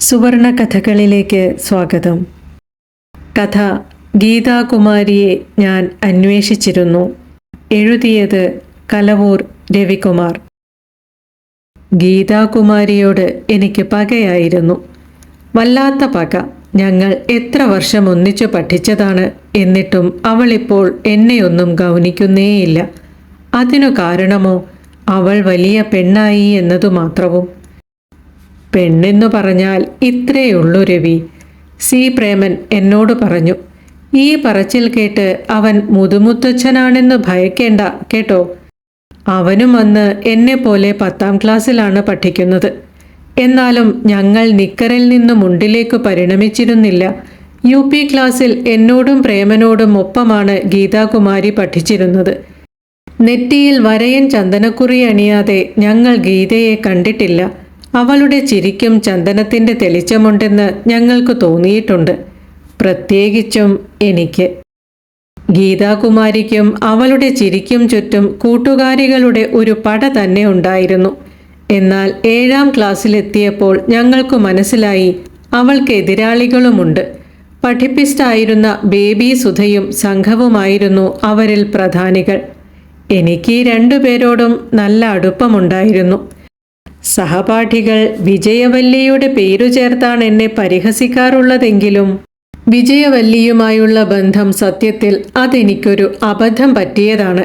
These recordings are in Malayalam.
സുവർണ കഥകളിലേക്ക് സ്വാഗതം. കഥ ഗീതാകുമാരിയെ ഞാൻ അന്വേഷിച്ചിരുന്നു. എഴുതിയത് കലവൂർ രവികുമാർ. ഗീതാകുമാരിയോട് എനിക്ക് പകയായിരുന്നു, വല്ലാത്ത പക. ഞങ്ങൾ എത്ര വർഷം ഒന്നിച്ചു പഠിച്ചതാണ്. എന്നിട്ടും അവളിപ്പോൾ എന്നെയൊന്നും ഗൗനിക്കുന്നേയില്ല. അതിനു കാരണമോ അവൾ വലിയ പെണ്ണായി എന്നതു മാത്രവും. പെണ്ണെന്നു പറഞ്ഞാൽ ഇത്രയുള്ളൂ രവി. സി പ്രേമൻ എന്നോട് പറഞ്ഞു. ഈ പറച്ചിൽ കേട്ട് അവൻ മുതുമുത്തച്ഛനാണെന്ന് ഭയക്കേണ്ട കേട്ടോ. അവനും അന്ന് എന്നെപ്പോലെ 10ാം ക്ലാസ്സിലാണ് പഠിക്കുന്നത്. എന്നാലും ഞങ്ങൾ നിക്കറിൽ നിന്ന് മുണ്ടിലേക്ക് പരിണമിച്ചിരുന്നില്ല. UP ക്ലാസ്സിൽ എന്നോടും പ്രേമനോടും ഒപ്പമാണ് ഗീതാകുമാരി പഠിച്ചിരുന്നത്. നെറ്റിയിൽ വരയൻ ചന്ദനക്കുറി അണിയാതെ ഞങ്ങൾ ഗീതയെ കണ്ടിട്ടില്ല. അവളുടെ ചിരിക്കും ചന്ദനത്തിൻ്റെ തെളിച്ചമുണ്ടെന്ന് ഞങ്ങൾക്ക് തോന്നിയിട്ടുണ്ട്, പ്രത്യേകിച്ചും എനിക്ക്. ഗീതാകുമാരിക്കും അവളുടെ ചിരിക്കും ചുറ്റും കൂട്ടുകാരികളുടെ ഒരു പട തന്നെ ഉണ്ടായിരുന്നു. എന്നാൽ 7ാം ക്ലാസ്സിലെത്തിയപ്പോൾ ഞങ്ങൾക്ക് മനസ്സിലായി അവൾക്ക് എതിരാളികളുമുണ്ട്. പഠിപ്പിസ്റ്റായിരുന്ന ബേബി സുധയും സംഘവുമായിരുന്നു അവരിൽ പ്രധാനികൾ. എനിക്ക് 2 പേരോടും നല്ല അടുപ്പമുണ്ടായിരുന്നു. സഹപാഠികൾ വിജയവല്ലിയുടെ പേരു ചേർത്താണ് എന്നെ പരിഹസിക്കാറുള്ളതെങ്കിലും വിജയവല്ലിയുമായുള്ള ബന്ധം സത്യത്തിൽ അതെനിക്കൊരു അബദ്ധം പറ്റിയതാണ്.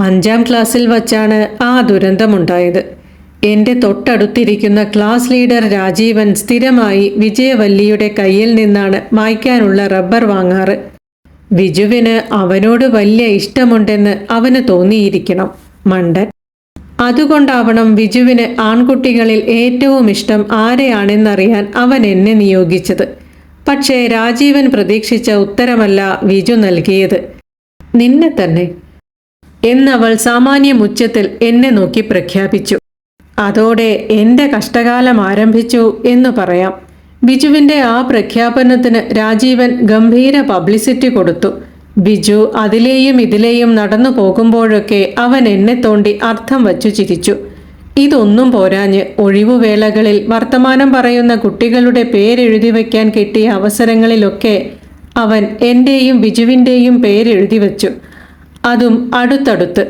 5ാം ക്ലാസ്സിൽ വച്ചാണ് ആ ദുരന്തമുണ്ടായത്. എൻ്റെ തൊട്ടടുത്തിരിക്കുന്ന ക്ലാസ് ലീഡർ രാജീവൻ സ്ഥിരമായി വിജയവല്ലിയുടെ കയ്യിൽ നിന്നാണ് മായ്ക്കാനുള്ള റബ്ബർ വാങ്ങാറ്. വിജുവിന് അവനോട് വലിയ ഇഷ്ടമുണ്ടെന്ന് അവന് തോന്നിയിരിക്കണം, മണ്ടൻ. അതുകൊണ്ടാവണം വിജുവിന് ആൺകുട്ടികളിൽ ഏറ്റവും ഇഷ്ടം ആരെയാണെന്നറിയാൻ അവൻ എന്നെ നിയോഗിച്ചത്. പക്ഷേ രാജീവൻ പ്രതീക്ഷിച്ച ഉത്തരമല്ല വിജു നൽകിയത്. നിന്നെ തന്നെ എന്നവൾ സാമാന്യം ഉച്ചത്തിൽ എന്നെ നോക്കി പ്രഖ്യാപിച്ചു. അതോടെ എൻ്റെ കഷ്ടകാലം ആരംഭിച്ചു എന്ന് പറയാം. ബിജുവിൻ്റെ ആ പ്രഖ്യാപനത്തിന് രാജീവൻ ഗംഭീര പബ്ലിസിറ്റി കൊടുത്തു. ബിജു അതിലെയും ഇതിലെയും നടന്നു പോകുമ്പോഴൊക്കെ അവൻ എന്നെ തോണ്ടി അർത്ഥം വച്ചു ചിരിച്ചു. ഇതൊന്നും പോരാഞ്ഞ് ഒഴിവുവേളകളിൽ വർത്തമാനം പറയുന്ന കുട്ടികളുടെ പേരെഴുതി വയ്ക്കാൻ കിട്ടിയ അവസരങ്ങളിലൊക്കെ അവൻ എൻ്റെയും ബിജുവിൻ്റെയും പേരെഴുതി വച്ചു, അതും അടുത്തടുത്ത്.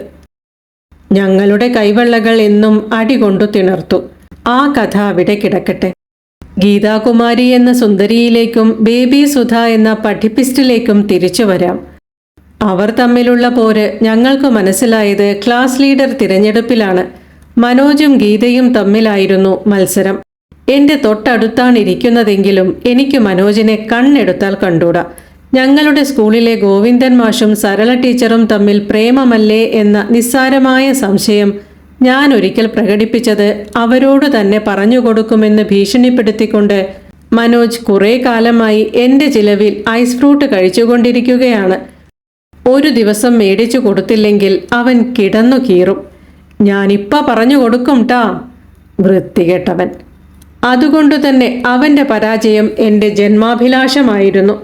ഞങ്ങളുടെ കൈവെള്ളകൾ എന്നും അടികൊണ്ടു തിണർത്തു. ആ കഥ അവിടെ കിടക്കട്ടെ. ഗീതാകുമാരി എന്ന സുന്ദരിയിലേക്കും ബേബി സുധ എന്ന പഠിപ്പിസ്റ്റിലേക്കും തിരിച്ചു വരാം. അവർ തമ്മിലുള്ള പോര് ഞങ്ങൾക്ക് മനസ്സിലായത് ക്ലാസ് ലീഡർ തിരഞ്ഞെടുപ്പിലാണ്. മനോജും ഗീതയും തമ്മിലായിരുന്നു മത്സരം. എൻ്റെ തൊട്ടടുത്താണിരിക്കുന്നതെങ്കിലും എനിക്ക് മനോജിനെ കണ്ണെടുത്താൽ കണ്ടൂടാ. ഞങ്ങളുടെ സ്കൂളിലെ ഗോവിന്ദൻ മാഷും സരള ടീച്ചറും തമ്മിൽ പ്രേമമല്ലേ എന്ന നിസ്സാരമായ സംശയം ഞാൻ ഒരിക്കൽ പ്രകടിപ്പിച്ചത് അവരോട് തന്നെ പറഞ്ഞുകൊടുക്കുമെന്ന് ഭീഷണിപ്പെടുത്തിക്കൊണ്ട് മനോജ് കുറേ കാലമായി എൻ്റെ ചിലവിൽ ഐസ് ഫ്രൂട്ട് കഴിച്ചുകൊണ്ടിരിക്കുകയാണ്. ഒരു ദിവസം മേടിച്ചു കൊടുത്തില്ലെങ്കിൽ അവൻ കിടന്നു കീറും. ഞാനിപ്പ പറഞ്ഞു കൊടുക്കും ടാ, വൃത്തികെട്ടവൻ. അതുകൊണ്ടുതന്നെ അവൻ്റെ പരാജയം എൻ്റെ ജന്മാഭിലാഷമായിരുന്നു.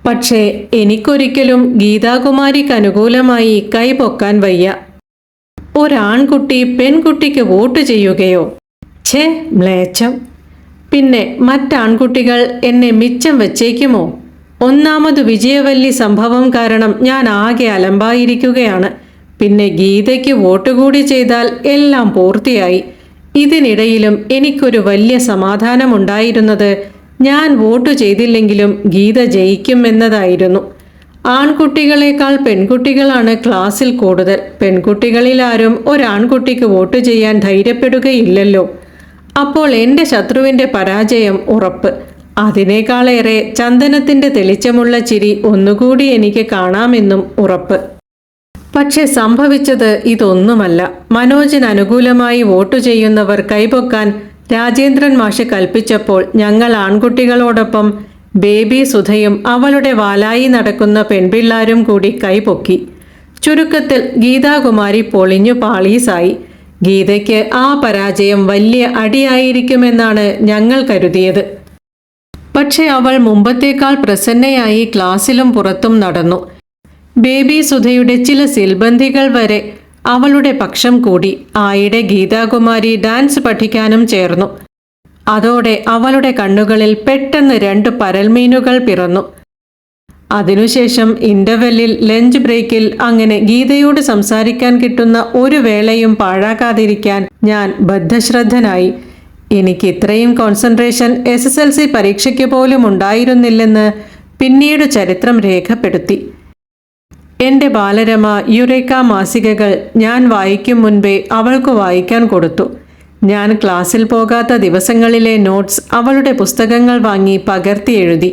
പക്ഷേ എനിക്കൊരിക്കലും ഗീതാകുമാരിക്ക് അനുകൂലമായി കൈപൊക്കാൻ വയ്യ. ഒരാൺകുട്ടി പെൺകുട്ടിക്ക് വോട്ട് ചെയ്യുകയോ? ഛേ, മ്ലേച്ഛം. പിന്നെ മറ്റാൺകുട്ടികൾ എന്നെ മിച്ചം വച്ചേക്കുമോ? ഒന്നാമത് വിജയവല്ലി സംഭവം കാരണം ഞാൻ ആകെ അലമ്പായിരിക്കുകയാണ്. പിന്നെ ഗീതയ്ക്ക് വോട്ട് കൂടി ചെയ്താൽ എല്ലാം പൂർത്തിയായി. ഇതിനിടയിലും എനിക്കൊരു വലിയ സമാധാനമുണ്ടായിരുന്നത് ഞാൻ വോട്ട് ചെയ്തില്ലെങ്കിലും ഗീത ജയിക്കും എന്നതായിരുന്നു. ആൺകുട്ടികളെക്കാൾ പെൺകുട്ടികളാണ് ക്ലാസ്സിൽ കൂടുതൽ. പെൺകുട്ടികളിൽ ആരും ഒരാൺകുട്ടിക്ക് വോട്ട് ചെയ്യാൻ ധൈര്യപ്പെടുകയില്ലല്ലോ. അപ്പോൾ എൻ്റെ ശത്രുവിൻ്റെ പരാജയം ഉറപ്പ്. അതിനേക്കാളേറെ ചന്ദനത്തിൻ്റെ തെളിച്ചമുള്ള ചിരി ഒന്നുകൂടി എനിക്ക് കാണാമെന്നും ഉറപ്പ്. പക്ഷെ സംഭവിച്ചത് ഇതൊന്നുമല്ല. മനോജിന് അനുകൂലമായി വോട്ട് ചെയ്യുന്നവർ കൈപൊക്കാൻ രാജേന്ദ്രൻ മാഷ് കൽപ്പിച്ചപ്പോൾ ഞങ്ങൾ ആൺകുട്ടികളോടൊപ്പം ബേബി സുധയും അവളുടെ വാലായി നടക്കുന്ന പെൺപിള്ളാരും കൂടി കൈപൊക്കി. ചുരുക്കത്തിൽ ഗീതാകുമാരി പൊളിഞ്ഞു പാളീസായി. ഗീതയ്ക്ക് ആ പരാജയം വലിയ അടിയായിരിക്കുമെന്നാണ് ഞങ്ങൾ കരുതിയത്. പക്ഷെ അവൾ മുമ്പത്തേക്കാൾ പ്രസന്നയായി ക്ലാസ്സിലും പുറത്തും നടന്നു. ബേബി സുധയുടെ ചില സിൽബന്ധികൾ വരെ അവളുടെ പക്ഷം കൂടി. ആയിടെ ഗീതാകുമാരി ഡാൻസ് പഠിക്കാനും ചേർന്നു. അതോടെ അവളുടെ കണ്ണുകളിൽ പെട്ടെന്ന് 2 പരൽമീനുകൾ പിറന്നു. അതിനുശേഷം ഇന്റർവെല്ലിൽ, ലഞ്ച് ബ്രേക്കിൽ, അങ്ങനെ ഗീതയോട് സംസാരിക്കാൻ കിട്ടുന്ന ഒരു വേളയും പാഴാക്കാതിരിക്കാൻ ഞാൻ ബദ്ധശ്രദ്ധനായി. എനിക്ക് ഇത്രയും കോൺസെൻട്രേഷൻ SSLC പരീക്ഷയ്ക്ക് പോലും ഉണ്ടായിരുന്നില്ലെന്ന് പിന്നീട് ചരിത്രം രേഖപ്പെടുത്തി. എൻ്റെ ബാലരമ, യുറേക്ക മാസികകൾ ഞാൻ വായിക്കും മുൻപേ അവൾക്ക് വായിക്കാൻ കൊടുത്തു. ഞാൻ ക്ലാസ്സിൽ പോകാത്ത ദിവസങ്ങളിലെ നോട്ട്സ് അവളുടെ പുസ്തകങ്ങൾ വാങ്ങി പകർത്തി എഴുതി.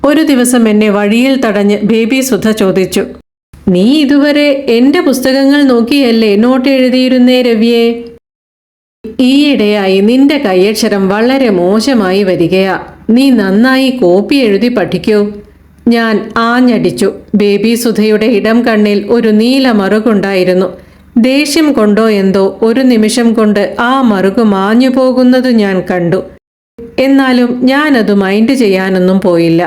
ഒരു ദിവസം എന്നെ വഴിയിൽ തടഞ്ഞ് ബേബി സുധ ചോദിച്ചു, "നീ ഇതുവരെ എൻ്റെ പുസ്തകങ്ങൾ നോക്കിയല്ലേ നോട്ട് എഴുതിയിരുന്നേ രവിയെ? ഈയിടെയായി നിന്റെ കൈയക്ഷരം വളരെ മോശമായി വരികയാ. നീ നന്നായി കോപ്പി എഴുതി പഠിക്കൂ." ഞാൻ ആഞ്ഞടിച്ചു. ബേബി സുധയുടെ ഇടം കണ്ണിൽ ഒരു നീല മറുകുണ്ടായിരുന്നു. ദേഷ്യം കൊണ്ടോ എന്തോ ഒരു നിമിഷം കൊണ്ട് ആ മറുകു മാഞ്ഞു പോകുന്നത് ഞാൻ കണ്ടു. എന്നാലും ഞാനത് മൈൻഡ് ചെയ്യാനൊന്നും പോയില്ല.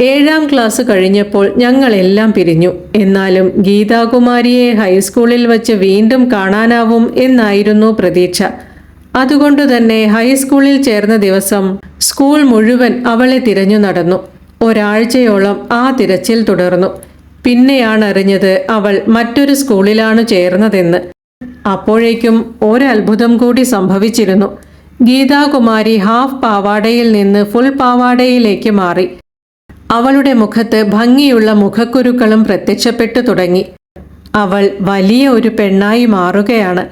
7ാം ക്ലാസ് കഴിഞ്ഞപ്പോൾ ഞങ്ങളെല്ലാം പിരിഞ്ഞു. എന്നാലും ഗീതാകുമാരിയെ ഹൈസ്കൂളിൽ വച്ച് വീണ്ടും കാണാനാവും എന്നായിരുന്നു പ്രതീക്ഷ. അതുകൊണ്ടുതന്നെ ഹൈസ്കൂളിൽ ചേർന്ന ദിവസം സ്കൂൾ മുഴുവൻ അവളെ തിരഞ്ഞു നടന്നു. ഒരാഴ്ചയോളം ആ തിരച്ചിൽ തുടർന്നു. പിന്നെയാണ് അറിഞ്ഞത് അവൾ മറ്റൊരു സ്കൂളിലാണ് ചേർന്നതെന്ന്. അപ്പോഴേക്കും ഒരത്ഭുതം കൂടി സംഭവിച്ചിരുന്നു. ഗീതാകുമാരി ഹാഫ് പാവാടയിൽ നിന്ന് ഫുൾ പാവാടയിലേക്ക് മാറി. അവളുടെ മുഖത്ത് ഭംഗിയുള്ള മുഖക്കുരുക്കളും പ്രത്യക്ഷപ്പെട്ടു തുടങ്ങി. അവൾ വലിയ ഒരു പെണ്ണായി മാറുകയാണ്.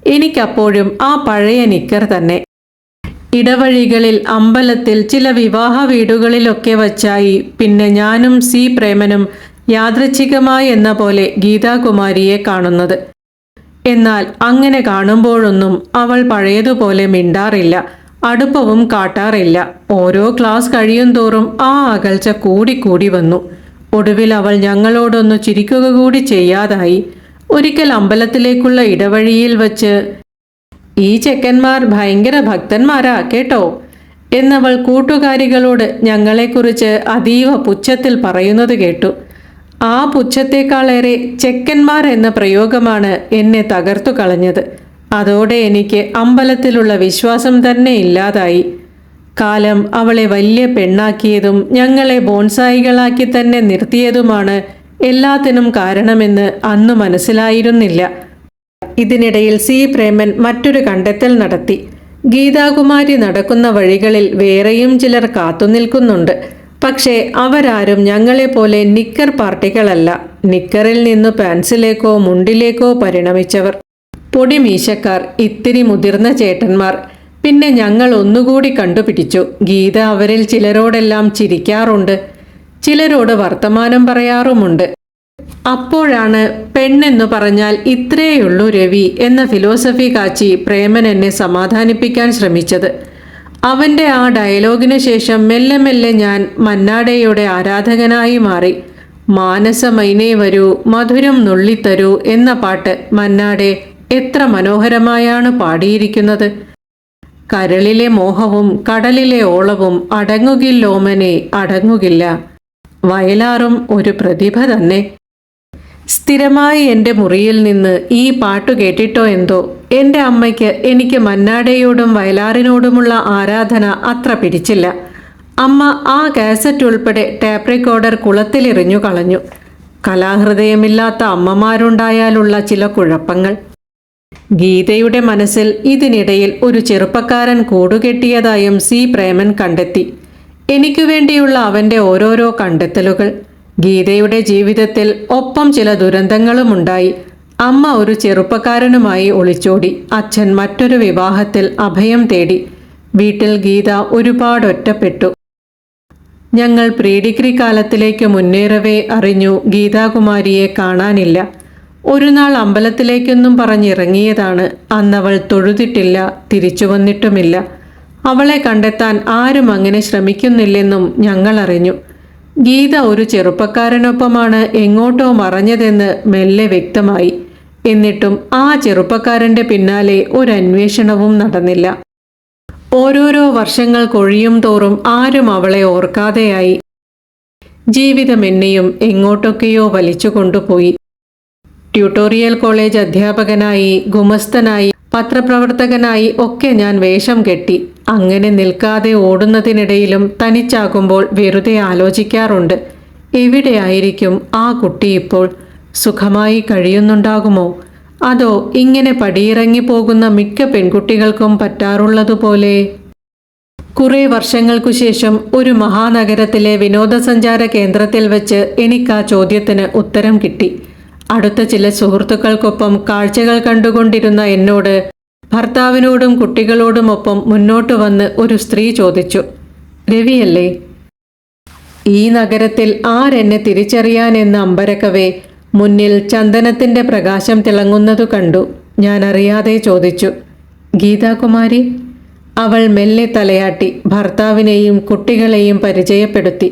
എനിക്കപ്പോഴും ആ പഴയ നിക്കർ തന്നെ. ഇടവഴികളിൽ, അമ്പലത്തിൽ, ചില വിവാഹ വീടുകളിലൊക്കെ വച്ചായി പിന്നെ ഞാനും സി പ്രേമനും യാദൃച്ഛികമായി എന്ന പോലെ ഗീതാകുമാരിയെ കാണുന്നത്. എന്നാൽ അങ്ങനെ കാണുമ്പോഴൊന്നും അവൾ പഴയതുപോലെ മിണ്ടാറില്ല, അടുപ്പവും കാട്ടാറില്ല. ഓരോ ക്ലാസ് കഴിയും തോറും ആ അകൽച്ച കൂടിക്കൂടി വന്നു. ഒടുവിൽ അവൾ ഞങ്ങളോടൊന്ന് ചിരിക്കുക കൂടി ചെയ്യാതായി. ഒരിക്കൽ അമ്പലത്തിലേക്കുള്ള ഇടവഴിയിൽ വച്ച്, "ഈ ചെക്കന്മാർ ഭയങ്കര ഭക്തന്മാരാ കേട്ടോ" എന്നവൾ കൂട്ടുകാരികളോട് ഞങ്ങളെക്കുറിച്ച് അതീവ പുച്ഛത്തിൽ പറയുന്നത് കേട്ടു. ആ പുച്ഛത്തേക്കാളേറെ ചെക്കന്മാർ എന്ന പ്രയോഗമാണ് എന്നെ തകർത്തു കളഞ്ഞത്. അതോടെ എനിക്ക് അമ്പലത്തിലുള്ള വിശ്വാസം തന്നെ ഇല്ലാതായി. കാലം അവളെ വലിയ പെണ്ണാക്കിയതും ഞങ്ങളെ ബോൺസായികളാക്കി തന്നെ നിർത്തിയതുമാണ് എല്ലാത്തിനും കാരണമെന്ന് അന്നു മനസ്സിലായിരുന്നില്ല. ഇതിനിടയിൽ സി പ്രേമൻ മറ്റൊരു കണ്ടെത്തൽ നടത്തി. ഗീതാകുമാരി നടക്കുന്ന വഴികളിൽ വേറെയും ചിലർ കാത്തുനിൽക്കുന്നുണ്ട്. പക്ഷേ അവരാരും ഞങ്ങളെപ്പോലെ നിക്കർ പാർട്ടികളല്ല. നിക്കറിൽ നിന്ന് പാൻസിലേക്കോ മുണ്ടിലേക്കോ പരിണമിച്ചവർ, പൊടിമീശക്കാർ, ഇത്തിരി മുതിർന്ന ചേട്ടന്മാർ. പിന്നെ ഞങ്ങൾ ഒന്നുകൂടി കണ്ടുപിടിച്ചു. ഗീത അവരിൽ ചിലരോടെല്ലാം ചിരിക്കാറുണ്ട്, ചിലരോട് വർത്തമാനം പറയാറുമുണ്ട്. അപ്പോഴാണ് പെണ്ണെന്നു പറഞ്ഞാൽ ഇത്രേയുള്ളൂ രവി എന്ന ഫിലോസഫി കാച്ചി പ്രേമൻ എന്നെ സമാധാനിപ്പിക്കാൻ ശ്രമിച്ചത്. അവൻ്റെ ആ ഡയലോഗിന് ശേഷം മെല്ലെ മെല്ലെ ഞാൻ മന്നാടയുടെ ആരാധകനായി മാറി. "മാനസമൈനേ വരൂ, മധുരം നുള്ളിത്തരൂ" എന്ന പാട്ട് മന്നാടെ എത്ര മനോഹരമായാണ് പാടിയിരിക്കുന്നത്. കരളിലെ മോഹവും കടലിലെ ഓളവും അടങ്ങുകില്ലോമനെ അടങ്ങുകില്ല. വയലാറും ഒരു പ്രതിഭ തന്നെ. സ്ഥിരമായി എൻ്റെ മുറിയിൽ നിന്ന് ഈ പാട്ടു കേട്ടിട്ടോ എന്തോ എൻ്റെ അമ്മയ്ക്ക് എനിക്ക് മന്നാടയോടും വയലാറിനോടുമുള്ള ആരാധന അത്ര പിടിച്ചില്ല. അമ്മ ആ കാസറ്റ് ഉൾപ്പെടെ ടാപ്പ് റെക്കോർഡർ കുളത്തിലെറിഞ്ഞു കളഞ്ഞു. കലാഹൃദയമില്ലാത്ത അമ്മമാരുണ്ടായാലുള്ള ചില കുഴപ്പങ്ങൾ. ഗീതയുടെ മനസ്സിൽ ഇതിനിടയിൽ ഒരു ചെറുപ്പക്കാരൻ കൂടുകെട്ടിയതായും സി പ്രേമൻ കണ്ടെത്തി. എനിക്കു വേണ്ടിയുള്ള അവൻ്റെ ഓരോരോ കണ്ടെത്തലുകൾ. ഗീതയുടെ ജീവിതത്തിൽ ഒപ്പം ചില ദുരന്തങ്ങളുമുണ്ടായി. അമ്മ ഒരു ചെറുപ്പക്കാരനുമായി ഒളിച്ചോടി. അച്ഛൻ മറ്റൊരു വിവാഹത്തിൽ അഭയം തേടി. വീട്ടിൽ ഗീത ഒരുപാട് ഒറ്റപ്പെട്ടു. ഞങ്ങൾ പ്രീ ഡിഗ്രി കാലത്തിലേക്ക് മുന്നേറവേ അറിഞ്ഞു ഗീതാകുമാരിയെ കാണാനില്ല. ഒരു നാൾ അമ്പലത്തിലേക്കെന്നും പറഞ്ഞിറങ്ങിയതാണ്. അന്നവൾ തൊഴുതിട്ടില്ല, തിരിച്ചു വന്നിട്ടുമില്ല. അവളെ കണ്ടെത്താൻ ആരും അങ്ങനെ ശ്രമിക്കുന്നില്ലെന്നും ഞങ്ങൾ അറിഞ്ഞു. ഗീത ഒരു ചെറുപ്പക്കാരനൊപ്പമാണ് എങ്ങോട്ടോ മറഞ്ഞതെന്ന് മെല്ലെ വ്യക്തമായി. എന്നിട്ടും ആ ചെറുപ്പക്കാരൻ്റെ പിന്നാലെ ഒരു അന്വേഷണവും നടന്നില്ല. ഓരോരോ വർഷങ്ങൾ കൊഴിയും തോറും ആരും അവളെ ഓർക്കാതെയായി. ജീവിതം എന്നെയും എങ്ങോട്ടൊക്കെയോ വലിച്ചു കൊണ്ടുപോയി. ട്യൂട്ടോറിയൽ കോളേജ് അധ്യാപകനായി, ഗുമസ്തനായി, പത്രപ്രവർത്തകനായി ഒക്കെ ഞാൻ വേഷം കെട്ടി. അങ്ങനെ നിൽക്കാതെ ഓടുന്നതിനിടയിലും തനിച്ചാകുമ്പോൾ വെറുതെ ആലോചിക്കാറുണ്ട്, എവിടെയായിരിക്കും ആ കുട്ടി ഇപ്പോൾ? സുഖമായി കഴിയുന്നുണ്ടാകുമോ? അതോ ഇങ്ങനെ പടിയിറങ്ങി പോകുന്ന മിക്ക പെൺകുട്ടികൾക്കും പറ്റാറുള്ളതുപോലെ? കുറേ വർഷങ്ങൾക്കു ശേഷം ഒരു മഹാനഗരത്തിലെ വിനോദസഞ്ചാര കേന്ദ്രത്തിൽ വെച്ച് എനിക്ക് ആ ചോദ്യത്തിന് ഉത്തരം കിട്ടി. അടുത്ത ചില സുഹൃത്തുക്കൾക്കൊപ്പം കാഴ്ചകൾ കണ്ടുകൊണ്ടിരുന്ന എന്നോട്, ഭർത്താവിനോടും കുട്ടികളോടുമൊപ്പം മുന്നോട്ട് വന്ന് ഒരു സ്ത്രീ ചോദിച്ചു, രവിയല്ലേ? ഈ നഗരത്തിൽ ആരെന്നെ തിരിച്ചറിയാനെന്ന് അമ്പരക്കവേ മുന്നിൽ ചന്ദനത്തിൻ്റെ പ്രകാശം തിളങ്ങുന്നതു കണ്ടു. ഞാൻ അറിയാതെ ചോദിച്ചു, ഗീതാകുമാരി? അവൾ മെല്ലെ തലയാട്ടി ഭർത്താവിനെയും കുട്ടികളെയും പരിചയപ്പെടുത്തി.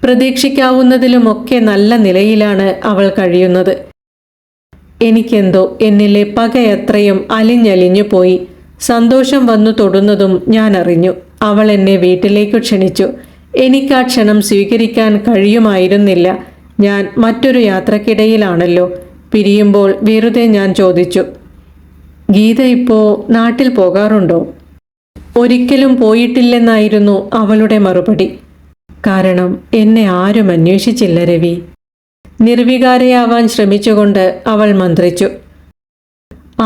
പ്രതീക്ഷിക്കാവുന്നതിലുമൊക്കെ നല്ല നിലയിലാണ് അവൾ കഴിയുന്നത്. എനിക്കെന്തോ എന്നിലെ പകയത്രയും അലിഞ്ഞലിഞ്ഞു പോയി. സന്തോഷം വന്നു തൊടുന്നതും ഞാൻ അറിഞ്ഞു. അവൾ എന്നെ വീട്ടിലേക്ക് ക്ഷണിച്ചു. എനിക്ക് ആ ക്ഷണം സ്വീകരിക്കാൻ കഴിയുമായിരുന്നില്ല. ഞാൻ മറ്റൊരു യാത്രക്കിടയിലാണല്ലോ. പിരിയുമ്പോൾ വെറുതെ ഞാൻ ചോദിച്ചു, ഗീത ഇപ്പോൾ നാട്ടിൽ പോകാറുണ്ടോ? ഒരിക്കലും പോയിട്ടില്ലെന്നായിരുന്നു അവളുടെ മറുപടി. കാരണം എന്നെ ആരും അന്വേഷിച്ചില്ല രവി. നിർവികാരയാവാൻ ശ്രമിച്ചുകൊണ്ട് അവൾ മന്ത്രിച്ചു.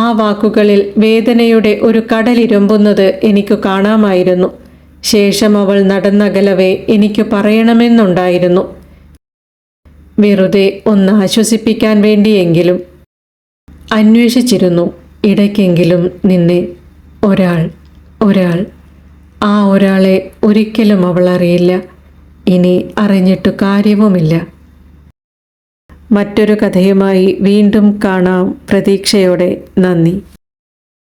ആ വാക്കുകളിൽ വേദനയുടെ ഒരു കടലിരമ്പുന്നത് എനിക്ക് കാണാമായിരുന്നു. ശേഷം അവൾ നടന്നകലവേ എനിക്ക് പറയണമെന്നുണ്ടായിരുന്നു, വെറുതെ ഒന്ന് ആശ്വസിപ്പിക്കാൻ വേണ്ടിയെങ്കിലും. അന്വേഷിച്ചിരുന്നു ഇടയ്ക്കെങ്കിലും നിന്നെ. ഒരാൾ ആ ഒരാളെ ഒരിക്കലും അവൾ അറിയില്ല. ഇനി അറിഞ്ഞിട്ടു കാര്യവുമില്ല. മറ്റൊരു കഥയുമായി വീണ്ടും കാണാം. പ്രതീക്ഷയോടെ. നന്ദി.